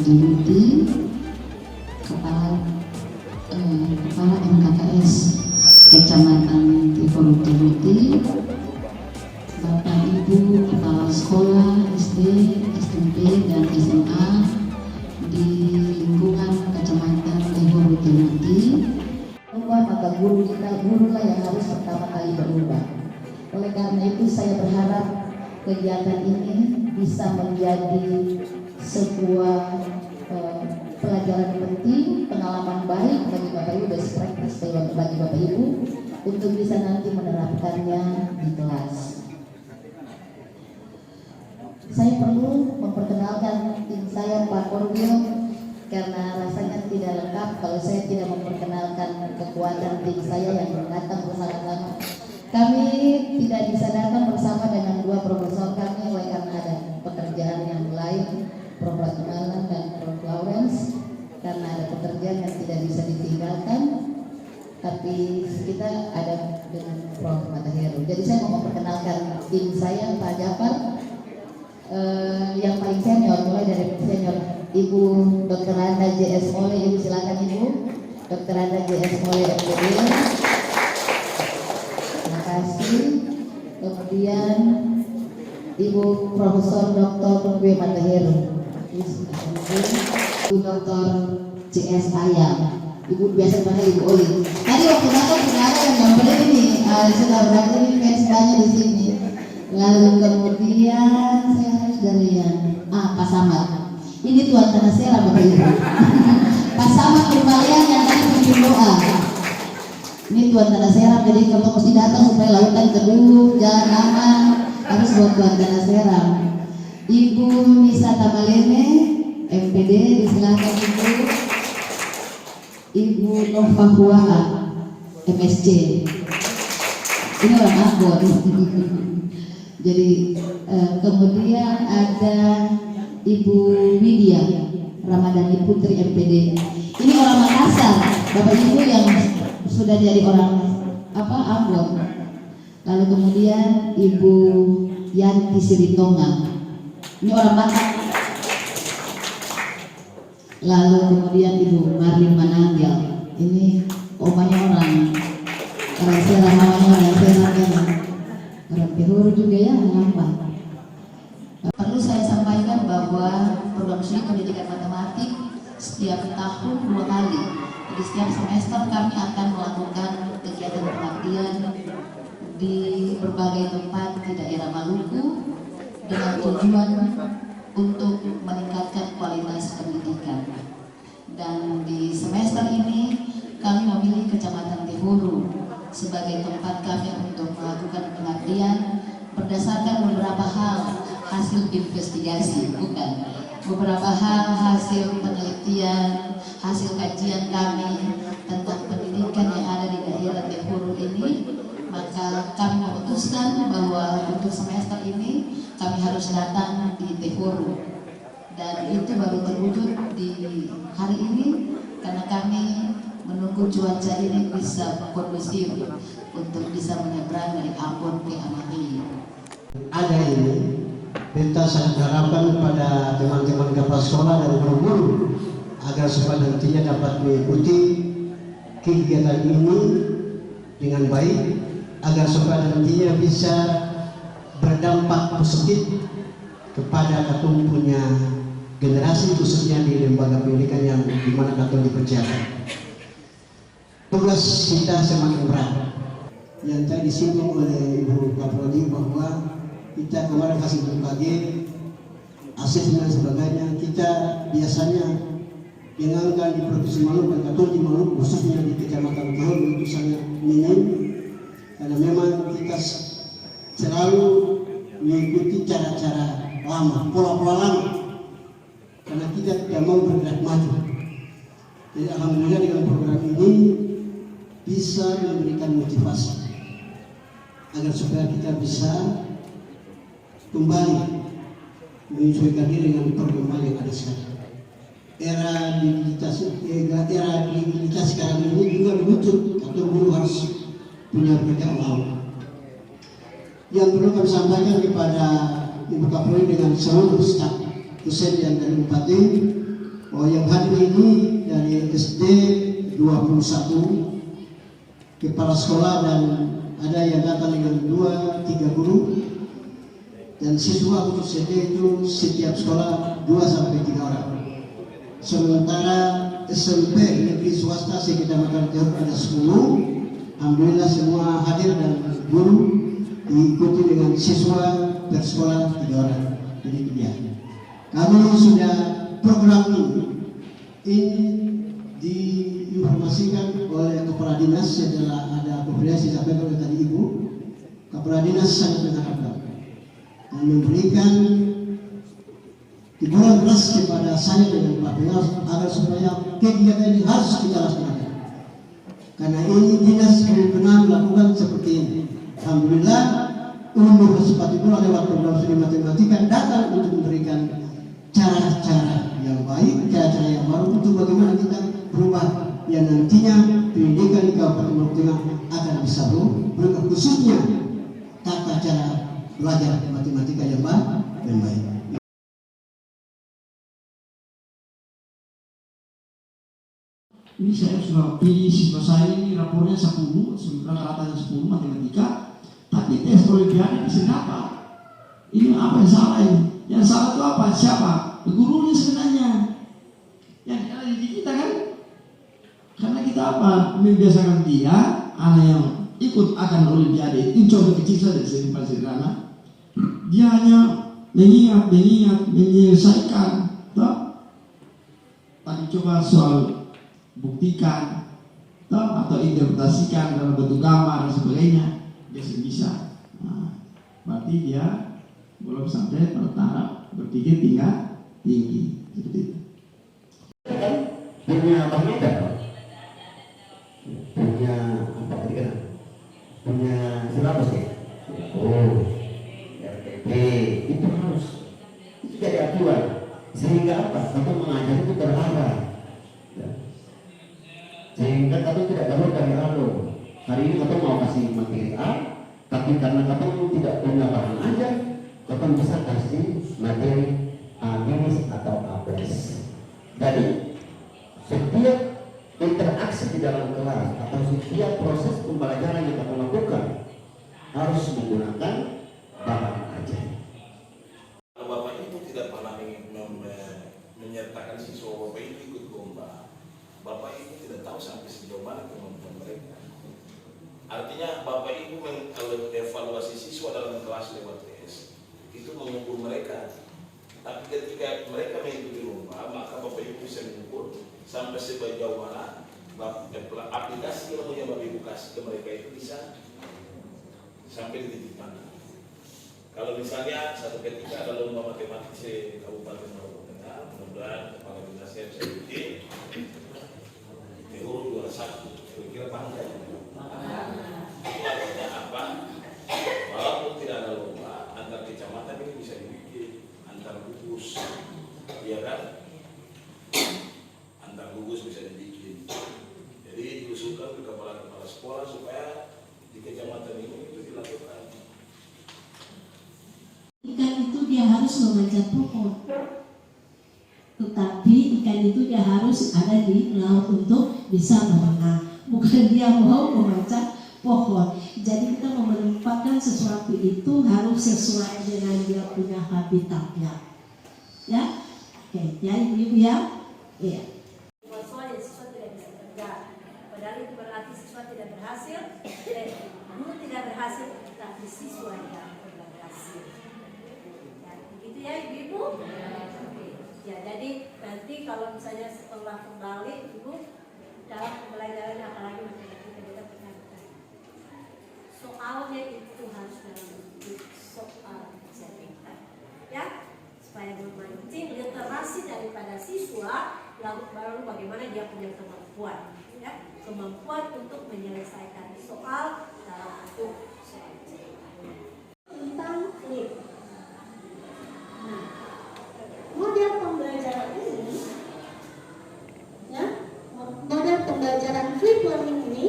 Budi, Kepala MKKS Kecamatan Tivorudi Budi, Bapak Ibu Kepala Sekolah SD, SMP, dan SMA di lingkungan Kecamatan Tivorudi Budi. Maka guru lah yang harus pertama kali berubah. Oleh karena itu saya berharap kegiatan ini bisa menjadi sebuah pelajaran penting, pengalaman baik bagi Bapak Ibu, best practice bagi Bapak Ibu untuk bisa nanti menerapkannya di kelas. Saya perlu memperkenalkan tim saya, Pak Korwil, karena rasanya tidak lengkap kalau saya tidak memperkenalkan kekuatan tim saya yang datang bersama-sama. Kami tidak bisa datang bersama dengan dua profesor kami oleh karena ada pekerjaan yang lain, Prof. Ratmalan dan Prof. Lawrence, karena ada pekerjaan yang tidak bisa ditinggalkan. Tapi kita ada dengan Prof. Mataheru. Jadi saya mau memperkenalkan tim saya, Pak Jafar, yang paling senior, mulai dari senior Ibu Dr. Anda JS Mole. Ibu silakan Ibu Dr. Anda JS Mole MPD. Terima kasih. Kemudian Ibu Profesor Dr. Nunggu Mataheru, Ibu Dr. JS Ayam, Ibu biasa dipanggil Ibu Oli. Tadi waktu datang sudah ada yang nyamperin ini, sudah berarti ini pensiunnya di sini. Lalu kemudian saya harus dari yang Pak Samad. Ini Tuan Tanah Sera Bapak Ibu. Pak Samad kembalian yang tadi pimpin doa. Ini Tuan Tanah Sera, jadi kalau mesti datang supaya lautan teduh, jalan aman, harus buat Tuan Tanah Sera. Ibu Nisa Tamalene MPD, disilakan Ibu. Ibu Nova Huaa MSc. Ini orang Ambon. Jadi kemudian ada Ibu Widya Ramadhani Putri MPD. Ini orang Makassar, Bapak Ibu yang sudah jadi orang Ambon. Lalu kemudian Ibu Yanti Silitonga. Ini orang Batak. Lalu kemudian Ibu Marlin Mananggil. Ini omanya orang Serang, mamanya orang Serang ya. Orang Pihuru juga ya, mengapa? Perlu saya sampaikan bahwa program studi pendidikan matematik setiap tahun 2 kali. Jadi setiap semester kami akan melakukan kegiatan pengabdian di berbagai tempat di daerah Maluku dengan tujuan untuk meningkatkan kualitas pendidikan. Dan di semester ini kami memilih Kecamatan Tihuru sebagai tempat kami untuk melakukan pengabdian berdasarkan beberapa hal hasil investigasi, beberapa hal hasil penelitian, hasil kajian kami tentang pendidikan yang ada di daerah Tihuru ini. Maka kami memutuskan bahwa untuk semester ini kami harus datang di Tihuru, dan itu baru terwujud di hari ini karena kami menunggu cuaca ini bisa kondusif untuk bisa menyeberang dari Ambon ke Amati. Ada ini, kita sangat harapkan pada teman-teman kepala sekolah dan guru-guru agar supaya nantinya dapat mengikuti kegiatan ini dengan baik, agar supaya nantinya bisa berdampak positif kepada Katung punya generasi, khususnya di lembaga pendidikan yang dimana Katung dipercayakan. Tugas kita semakin berat. Yang tadi disinggung oleh Ibu Kapolri bahwa kita kemarin hasil BMKG, asesmen dan sebagainya, kita biasanya dengarkan di Provinsi Maluku dan Katung di Maluku, khususnya di Kecamatan Tihuru, itu sangat minim karena memang kita selalu mengikuti cara-cara lama, pola-pola lama, karena kita tidak mau bergerak maju. Jadi alhamdulillah dengan program ini bisa memberikan motivasi agar supaya kita bisa kembali menyesuaikan diri dengan perkembangan yang ada sekarang. Era digitalisasi sekarang ini juga menuntut atau guru harus punya pengetahuan. Yang perlu kami sampaikan kepada Ibu Kapolri dengan seluruh staf dosen yang dari Bupati Oh, yang hadir ini dari SD 21 kepala sekolah dan ada yang datang dengan 2-3 guru, dan siswa untuk SD itu setiap sekolah 2-3 orang. Sementara SMP negeri swasta sekecamatan Tehuk ada 10. Alhamdulillah semua hadir dan guru diikuti dengan siswa per sekolah 3 orang. Jadi dia. Kami sudah program ini diinformasikan oleh Kepala Dinas setelah ada koordinasi disampaikan oleh tadi Ibu. Kepala Dinas sangat mengharapkan dan memberikan hiburan keras kepada saya dengan Pak Pengawas agar supaya kegiatan ini harus kita laksanakan. Karena ini dinas belum pernah melakukan seperti ini. Alhamdulillah, Universitas Pula lewat program studi matematika datang untuk memberikan cara-cara yang baik, cara-cara yang baru untuk bagaimana kita berubah yang nantinya pendidikan di Kabupaten Maluku Tengah akan bisa berubah, khususnya tata cara belajar matematika yang baik. Ini saya sudah pilih siswa saya ini rapornya 10, rata-ratanya 10 matematika, tapi tes olimpiade bisa dapat. Ini apa yang salah ini? Yang salah itu apa? Siapa? Gurunya sebenarnya. Yang ada di kita kan? Karena kita apa? Membiasakan dia, anak yang ikut akan olimpiade itu contoh kecil saja, simpel sederhana. Dia hanya mengingat, menyelesaikan. Toh? Tadi coba soal buktikan atau interpretasikan dalam bentuk gambar dan sebagainya, dia bisa. Nah, berarti dia belum sampai pada tahap berpikir tingkat tinggi seperti itu. Punya parameter, punya apa tadi kan? Punya silabus ya. Oh, RTP itu harus itu jadi acuan sehingga apa? Kita mengajar itu terarah. Sehingga kata tidak perlu dari lalu. Hari ini kata mau kasih materi A, tapi karena kata tidak punya bahan aja, kata bisa kasih materi A minus atau A plus. Jadi setiap interaksi di dalam kelas atau setiap proses pembelajaran yang kita lakukan harus menggunakan bahan aja. Kalau Bapak Ibu tidak pernah menyertakan siswa Bapak Ibu ikut lomba, Bapak Ibu tidak tahu sampai sejauh mana kemampuan mereka. Artinya Bapak Ibu mengevaluasi siswa dalam kelas lewat tes itu mengukur mereka. Tapi ketika mereka mengikuti lomba, maka Bapak Ibu bisa mengukur sampai sejauh mana aplikasi ilmu yang Bapak Ibu kasih ke mereka itu bisa sampai di titik mana. Kalau misalnya satu ketika ada lomba matematik di Kabupaten Maluku Tengah, mudah-mudahan kepala dinasnya bisa ikuti. Tehuk 21, kira-kira panjang. Artinya apa? Walaupun tidak ada lomba, antar kecamatan ini bisa dibikin, antar gugus, ya kan? Antar gugus bisa dibikin. Jadi diusulkan ke kepala-kepala sekolah supaya di kecamatan ini itu dilakukan. Ikan itu dia harus memanjat pohon, tetapi ikan itu dia harus ada di laut untuk bisa berenang, bukan dia mau memanjat pohon. Jadi kita menempatkan sesuatu itu harus sesuai dengan dia punya habitatnya, ya. Oke, ya ibu-ibu ya, iya. Soalnya siswa tidak bisa kerja, padahal itu berarti siswa tidak berhasil, guru tidak berhasil, tapi siswa yang tidak berhasil. Ya, begitu ya ibu-ibu. Ya, jadi nanti kalau misalnya setelah kembali ibu dalam pembelajaran apalagi matematika kita tekankan soalnya itu harus dalam bentuk soal cerita, ya, supaya memancing literasi daripada siswa, lalu baru bagaimana dia punya kemampuan, ya, kemampuan untuk menyelesaikan soal dalam bentuk soal cerita. Tentang flip. Nah, model pembelajaran ini, ya, model pembelajaran flip learning ini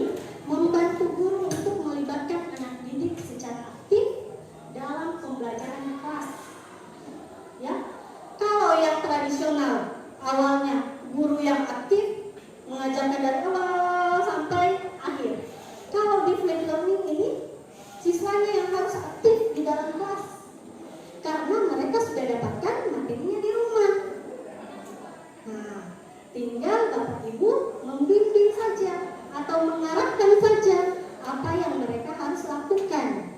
membantu guru untuk melibatkan anak didik secara aktif dalam pembelajaran kelas. Ya, kalau yang tradisional awalnya Tinggal Bapak Ibu membimbing saja atau mengarahkan saja apa yang mereka harus lakukan.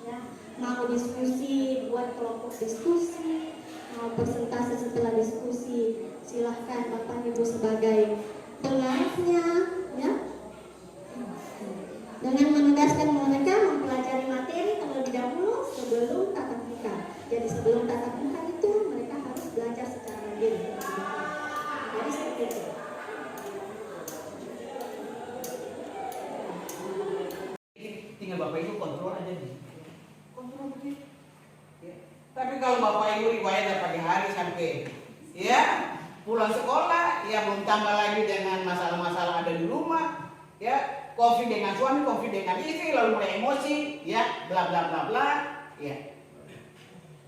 Ya, mau diskusi, buat kelompok diskusi, mau presentasi setelah diskusi, silahkan Bapak Ibu sebagai pengarahnya, ya. Dengan menugaskan mereka mempelajari materi terlebih dahulu sebelum tatap muka. Jadi sebelum tatap muka itu mereka harus belajar secara mandiri. Jadi seperti itu. Tinggal Bapak Ibu kontrol aja nih. Kontrol begitu. Ya. Tapi kalau Bapak Ibu riwayat pagi hari sampai ya pulang sekolah, ya belum tambah lagi dengan masalah-masalah ada di rumah, ya konflik dengan suami, konflik dengan istri, lalu mulai emosi, ya bla bla bla bla, ya.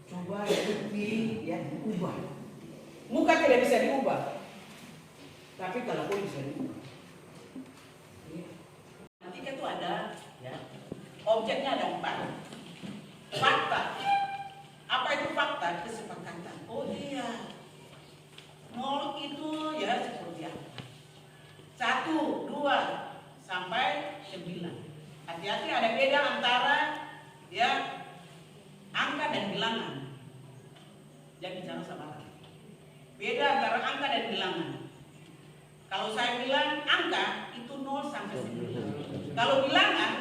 Coba ya diubah. Muka tidak bisa diubah, tapi kalau pun bisa diubah. Ya. Nanti itu ada, ya. Objeknya ada 4. Fakta. Apa itu fakta? Kesepakatan. Oh iya. 0 itu ya seperti apa? 1, 2 sampai 9. Hati-hati ada beda antara ya angka dan bilangan. Jangan bicara sama lagi. Beda antara angka dan bilangan. Kalau saya bilang angka itu 0 sampai 9. Kalau bilangan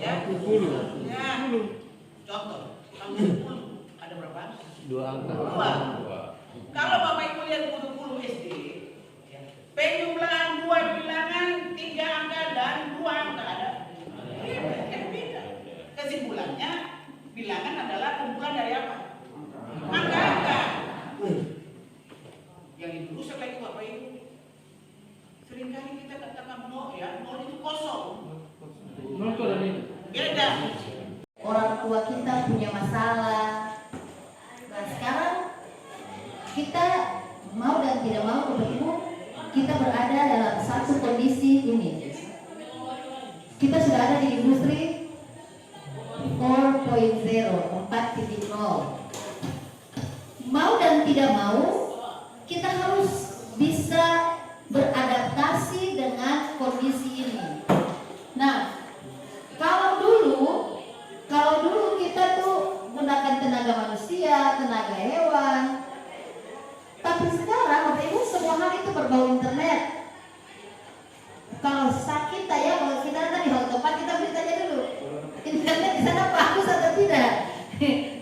ya 10. Ya. Contoh, sampai 10 ada berapa? 2 angka. 2. Kalau Bapak Ibu lihat guru-guru SD, ya, penjumlahan 2 bilangan, 3 angka dan 2 angka ada. Beda. Kesimpulannya, bilangan adalah kumpulan dari apa? Angka-angka. Yang itu rusak lagi Bapak Ibu. Seringkali kita katakan 0 ya, 0 itu kosong. 0 itu ada nih. Beda. Orang tua kita punya masalah. Nah sekarang kita mau dan tidak mau Bapak Ibu, kita berada dalam satu kondisi ini. Kita sudah ada di industri 4.0, 4.0. Mau dan tidak mau, kita harus bisa beradaptasi dengan kondisi ini. Nah, kalau dulu kita tuh gunakan tenaga manusia, tenaga hewan. Tapi sekarang Bapak Ibu semua hal itu berbau internet. Kalau sakit ya, kalau kita tadi di tempat kita bertanya dulu, internet di sana bagus atau tidak?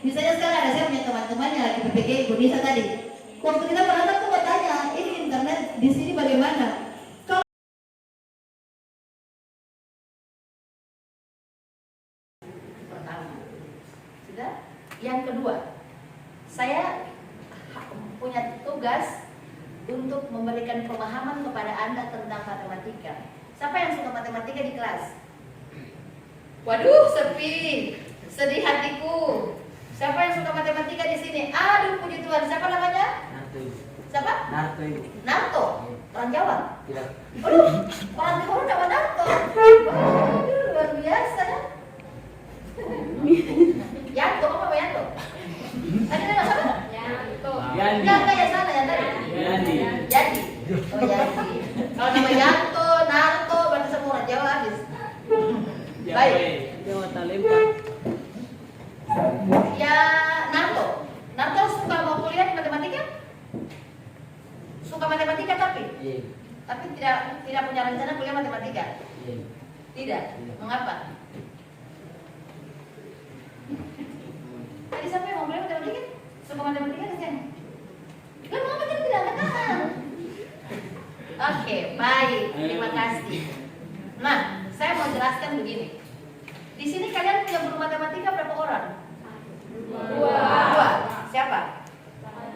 Misalnya sekarang ada saya punya teman-temannya lagi PPG Indonesia tadi. Waktu kita berangkat tuh bertanya, ini internet di sini bagaimana? Kalau pertama, sudah. Yang kedua, saya punya tugas untuk memberikan pemahaman kepada Anda tentang matematika. Siapa yang suka matematika di kelas? Waduh, sepi, sedih hatiku. Siapa yang suka matematika di sini? Aduh, puji Tuhan. Siapa namanya? Narto. Siapa? Narto. Narto. Orang Jawa? Tidak. Aduh, orang Timur nama Narto. Aduh, luar biasa ya. Yanto, apa Yanto? Tadi nama siapa? Yanto. Yandi. Yanto ya sana ya tadi. Yandi. Yandi. Oh Yandi. Kalau nama Yanto, Narto, berarti semua orang Jawa habis. Baik. Jawa Talempang. Ya Narto. Narto suka mau kuliah di matematika? Suka matematika tapi? Iya. Tapi tidak punya rencana kuliah matematika? Iya. Tidak. Mengapa? Tadi siapa yang mau kuliah matematika? Suka matematika kan? Lah mengapa dia tidak katakan? Oke, baik. Terima kasih. Nah, saya mau jelaskan begini. Di sini kalian punya guru matematika berapa orang? Dua. Siapa?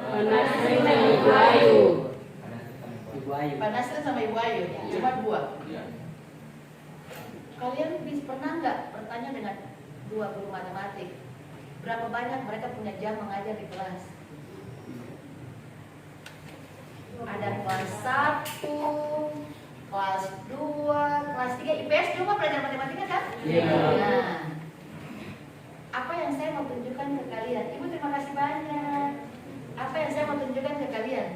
Panasri dan Ibu Ayu. Ibu Ayu. Pak Nasrin sama Ibu Ayu. Cuma 2. Kalian pernah nggak bertanya dengan 2 guru matematik? Berapa banyak mereka punya jam mengajar di kelas? Ada kelas 1, kelas 2, kelas 3, IPS juga belajar matematika kan? Iya. Nah, apa yang saya mau tunjukkan ke kalian? Ibu terima kasih banyak. Apa yang saya mau tunjukkan ke kalian?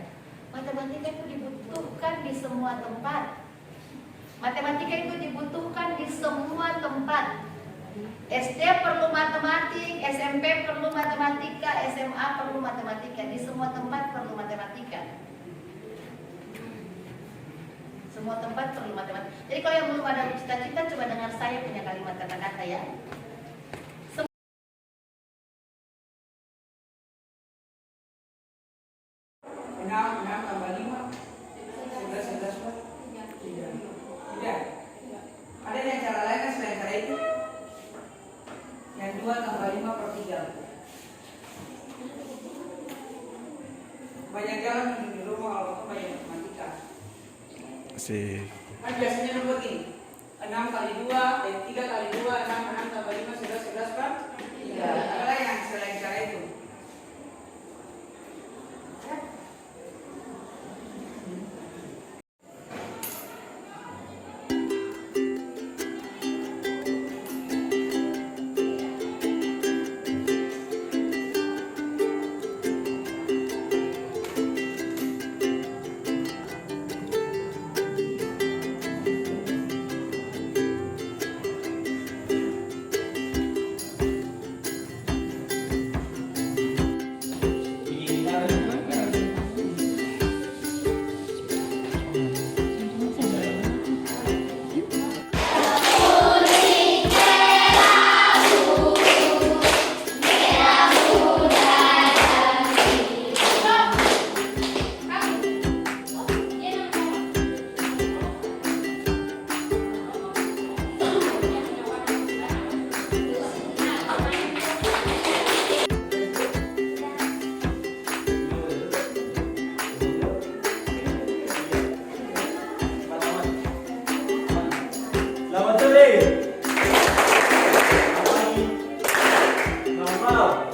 Matematika itu dibutuhkan di semua tempat. Matematika itu dibutuhkan di semua tempat. SD perlu matematik, SMP perlu matematika, SMA perlu matematika. Di semua tempat perlu matematika. Semua tempat perlu matematika. Jadi kalau yang belum ada cita-cita, coba dengar saya punya kalimat kata-kata ya. Enam tambah 5 11 Pak. Tidak. Ada yang cara lain kan selain cara itu? Yang 2 tambah 5 per 3. Banyak jalan di rumah kalau banyak matematika. Asik. Kan biasanya lu begini. 6 kali 2, 3 kali 2, 6 tambah 5 11 kan? 3. Ada yang selain cara itu? Selamat sore. Normal.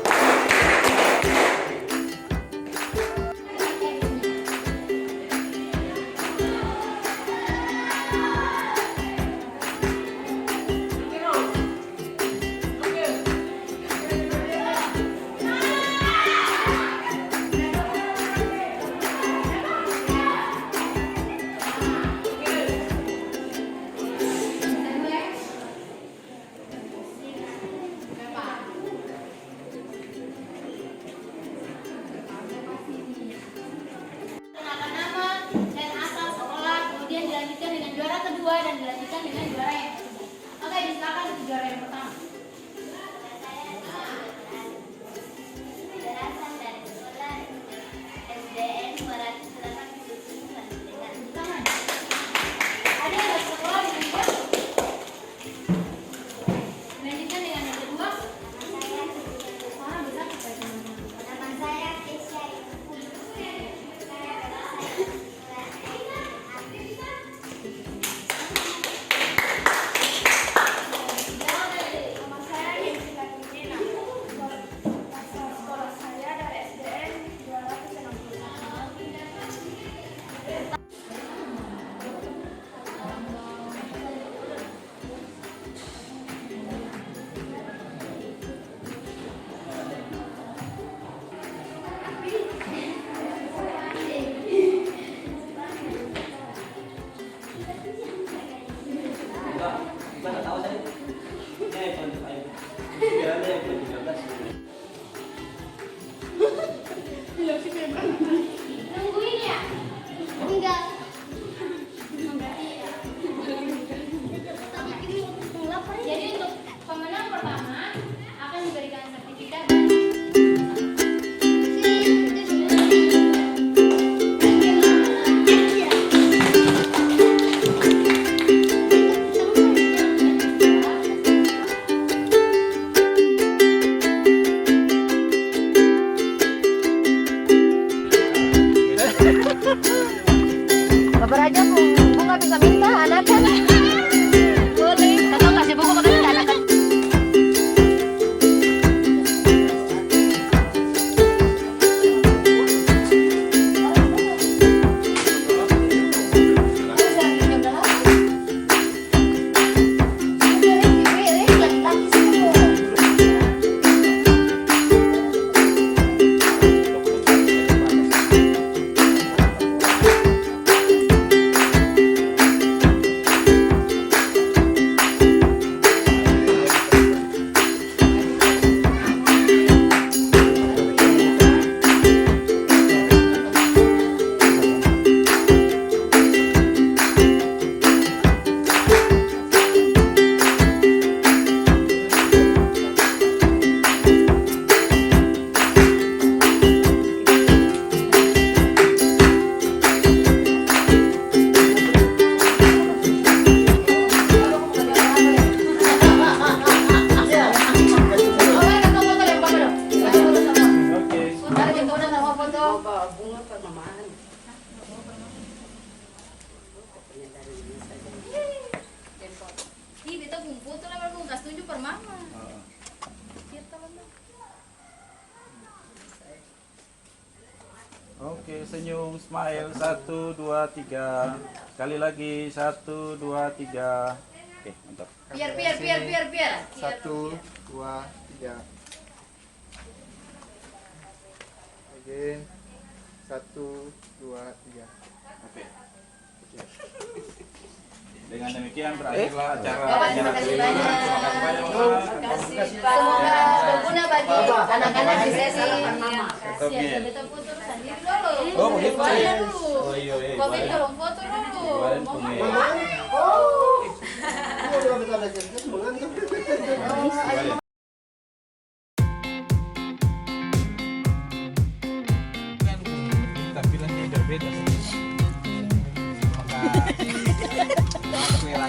Dan dilanjutkan dengan juara yang ketiga. Oke, silakan untuk juara yang pertama. Berasal dari sekolah SDN 208 Tangan. Ada yang sekolah dengan dia. Dilanjutkan dengan yang kedua. Bisa pakai teman-teman. Nama saya Kesya. Nungguin ya? Enggak. Jadi untuk pemenang pertama akan diberikan sertifikat. Bapak Raja, Bu nggak bisa minta anak kan? Boleh. Atau kasih buku ke anak kan? senyum, smile, 1, 2, 3. Sekali lagi, 1, 2, 3. Oke, mantap. Biar. 1, 2, 3. Again. 1, 2, 3. Oke. Dengan demikian berakhirlah acara. Bapak, terima kasih banyak. Semoga berguna bagi anak-anak di sesi. Siap, kita foto sendiri dulu. Oh, begitu. Fotonya dulu. Oh, iya. Komen tolong foto dulu. Kemarin punya. Tampilannya berbeda.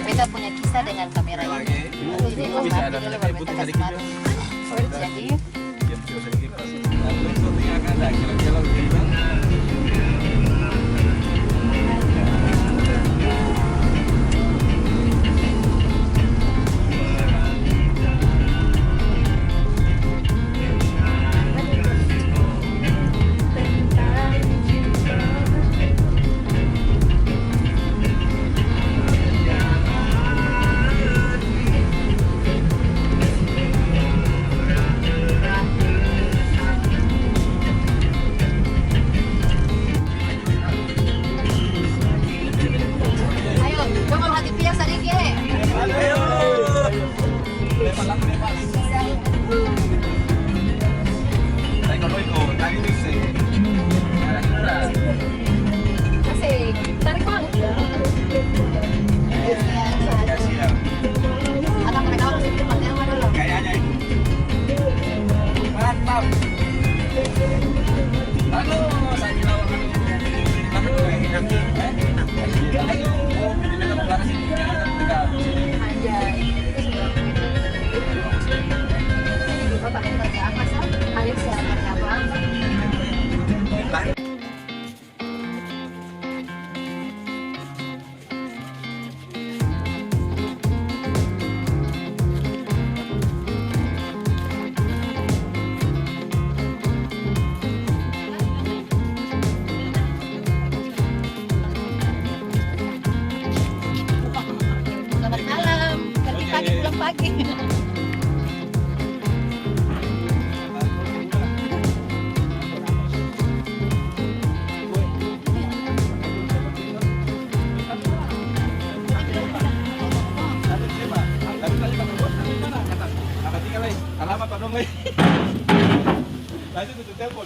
Kita punya kisah dengan kamera ini. Bisa ada kayak putih tadi kita. Jadi Yang bisa sedikit pas. Lalu syuting akan ada kira-kira gitu. ayo, coba hati piang sedikit. Asik, tarik bang. Anak mereka harus di depan yang mana dulu. Mantap. Aduh, saya bilang Bapak kerja apa sih? Alex ya kerja apa? Selamat malam. Kerja pagi pulang pagi. Alamat Pak Dong, lanjut tutup telepon.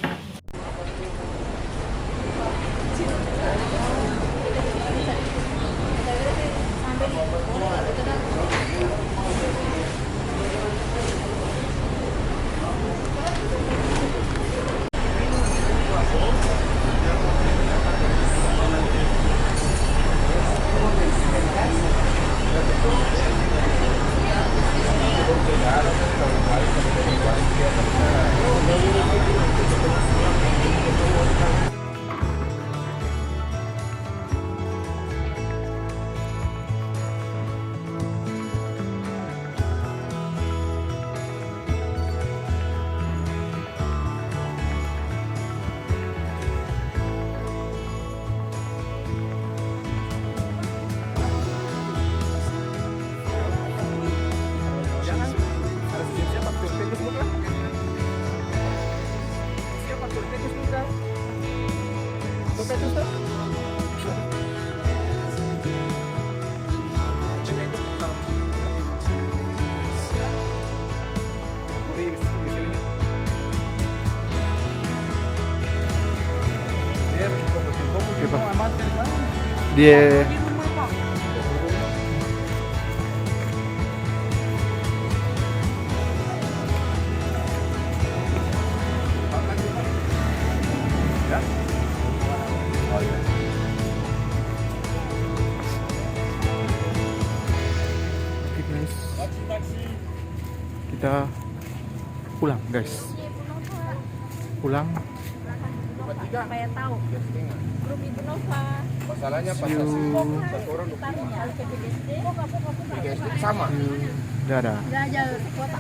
Dia kita pulang guys, pulang. Supaya tahu grup itu Nova Masalahnya pas satu orang 3 SD sama. Dadah. nggak ada kuota.